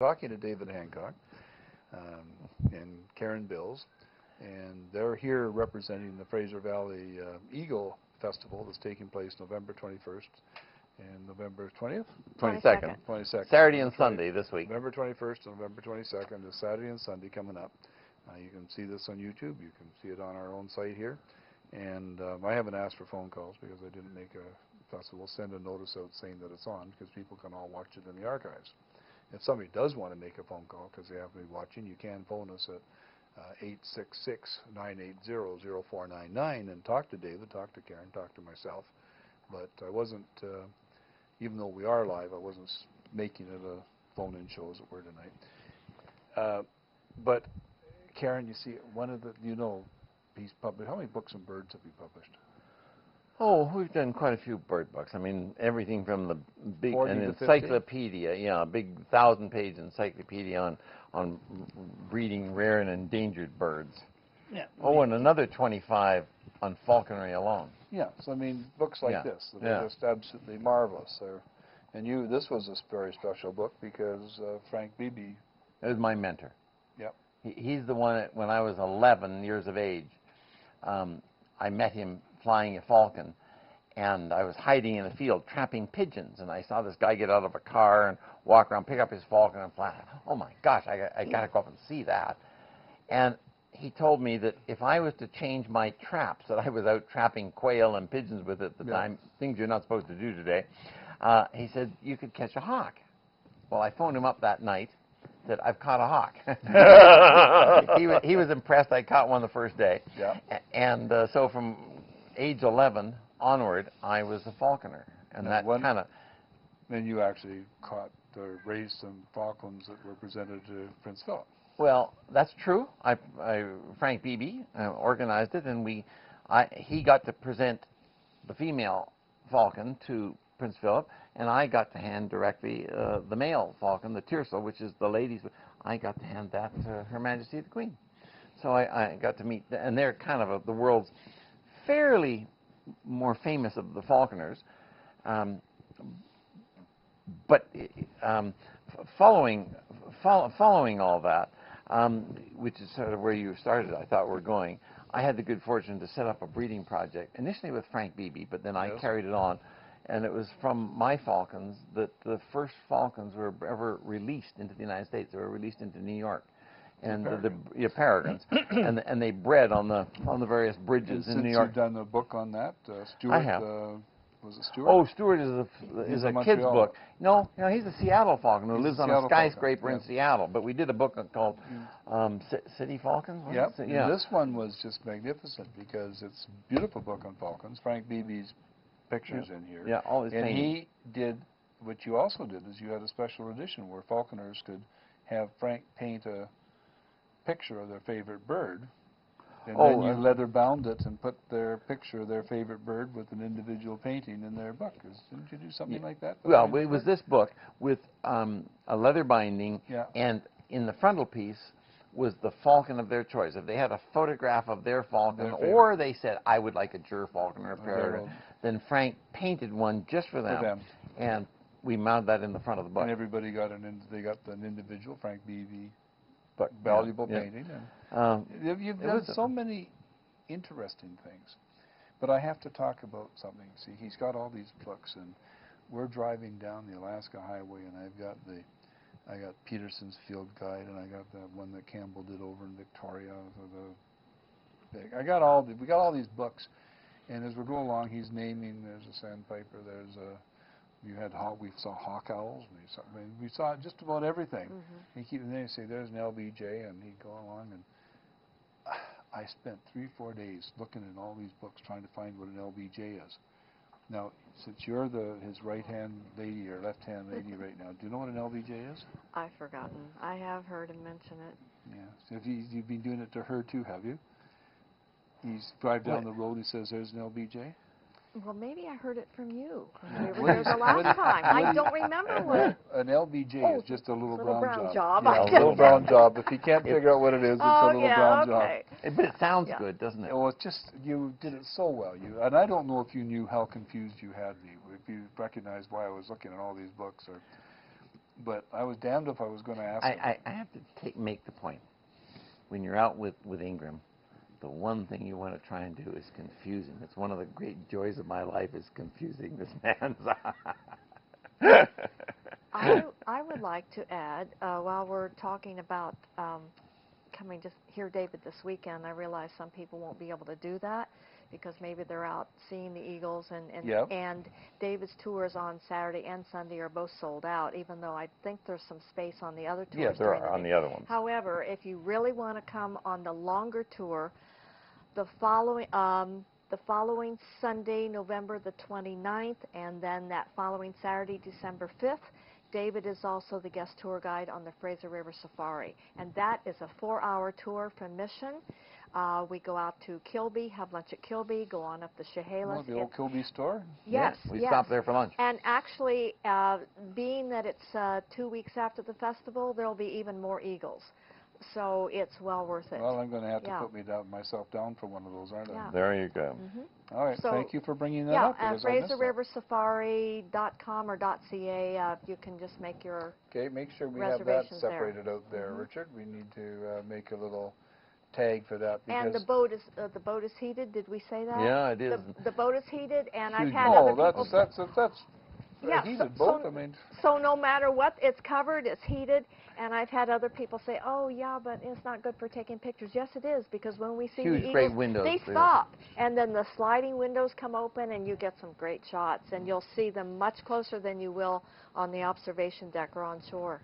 Talking to David Hancock and Karen Bills, and they're here representing the Fraser Valley Eagle Festival that's taking place November 21st and November 20th? 22nd. 22nd. Saturday and Sunday this week. November 21st and November 22nd is Saturday and Sunday coming up. You can see this on YouTube. You can see it on our own site here. And I haven't asked for phone calls because I didn't make a festival. Send a notice out saying that it's on because people can all watch it in the archives. If somebody does want to make a phone call because they happen to be watching, you can phone us at 866-980-0499 and talk to David, talk to Karen, talk to myself. But I wasn't, even though we are live, I wasn't making it a phone-in show as it were tonight. But Karen, you see, one of the, he's published, how many books on birds have you published? Oh, we've done quite a few bird books. I mean, everything from the big an encyclopedia, a big 1,000-page encyclopedia on breeding rare and endangered birds. Yeah. Oh, and another 25 on falconry alone. Yeah. So I mean, books like this that are just absolutely marvelous. And this was a very special book because Frank Beebe. It was my mentor. Yep. He's the one that, when I was 11 years of age, I met him flying a falcon, and I was hiding in a field trapping pigeons, and I saw this guy get out of a car and walk around, pick up his falcon and fly. Oh my gosh, I got to go up and see that. And he told me that if I was to change my traps, that I was out trapping quail and pigeons with at the time, things you're not supposed to do today, he said, you could catch a hawk. Well, I phoned him up that night, said, I've caught a hawk. he was impressed. I caught one the first day. Yeah. And so from age 11 onward, I was a falconer, and that kind of. Then you actually caught or raised some falcons that were presented to Prince Phillip. Well, that's true. Frank Beebe organized it, and he got to present the female falcon to Prince Phillip, and I got to hand directly the male falcon, the tiercel, which is the ladies. I got to hand that to Her Majesty the Queen. So I got to meet, and they're kind of the world's fairly more famous of the falconers, but following all that, which is sort of where you started, I thought we're going. I had the good fortune to set up a breeding project initially with Frank Beebe, but then I carried it on, and it was from my falcons that the first falcons were ever released into the United States. They were released into New York. And the peregrines, and they bred on the various bridges in New York. You've done a book on that, Stuart. I have. Was it Stuart? Oh, Stuart is a kid's book. No, he's a Seattle falcon who lives on a skyscraper in Seattle. But we did a book called City Falcons. Yep. Yeah. This one was just magnificent because it's a beautiful book on falcons. Frank Beebe's pictures in here. Yeah, all his paintings. And he did what you also did is you had a special edition where falconers could have Frank paint a picture of their favorite bird, and then you leather bound it and put their picture of their favorite bird with an individual painting in their book. Didn't you do something like that? Well, it was this book with a leather binding, and in the frontal piece was the falcon of their choice. If they had a photograph of their falcon, or they said, I would like a gerfalcon or a peregrine, then Frank painted one just for them. And we mounted that in the front of the book. And everybody got an individual Frank Beebe valuable painting. And you've done so many interesting things. But I have to talk about something. See, he's got all these books, and we're driving down the Alaska Highway, and I got Peterson's Field Guide, and I got that one that Campbell did over in Victoria. We got all these books, and as we go along, he's naming. There's a sandpiper. There's a. We saw hawk owls. We saw just about everything. And then he'd say, "There's an LBJ," and he'd go along, and I spent 3-4 days looking at all these books trying to find what an LBJ is. Now, since you're his right-hand lady or left-hand lady right now, do you know what an LBJ is? I've forgotten. I have heard him mention it. Yeah. So you've been doing it to her too, have you? He's drive down the road. He says, "There's an LBJ." Well, maybe I heard it from you. We were there the last time. I don't remember what. An LBJ is just a little brown job. Yeah, a little brown job. If you can't figure out what it is, it's a little brown job. But it sounds good, doesn't it? Well, it's just, you did it so well. And I don't know if you knew how confused you had me, if you recognized why I was looking at all these books. But I was damned if I was going to ask him. I have to make the point. When you're out with Ingram, the one thing you want to try and do is confuse him. It's one of the great joys of my life is confusing this man's I would like to add, while we're talking about coming to hear David this weekend, I realize some people won't be able to do that because maybe they're out seeing the Eagles, and David's tours on Saturday and Sunday are both sold out, even though I think there's some space on the other tours. Yes, there are on the other ones. However, if you really want to come on the longer tour, the following Sunday, November the 29th, and then that following Saturday, December 5th, David is also the guest tour guide on the Fraser River Safari, and that is a 4-hour tour from Mission. We go out to Kilby, have lunch at Kilby, go on up the Chehalis. The old Kilby store? Yes, we stopped there for lunch. And actually, being that it's 2 weeks after the festival, there'll be even more eagles. So it's well worth it. Well, I'm going to have to put myself down for one of those, aren't I? There you go. All right, so, thank you for bringing that up. FraserRiverSafari.com or .ca, you can just make your make sure we have that separated out there, Richard. We need to make a little tag for that. And the boat is heated. Did we say that? Yeah, it is. The boat is heated, and I've Huge. had other people. That's a heated boat. I mean. So no matter what, it's covered, it's heated, and I've had other people say, "Oh yeah, but it's not good for taking pictures." Yes, it is, because when we see the eagles, great windows, they stop, and then the sliding windows come open, and you get some great shots, and you'll see them much closer than you will on the observation deck or on shore.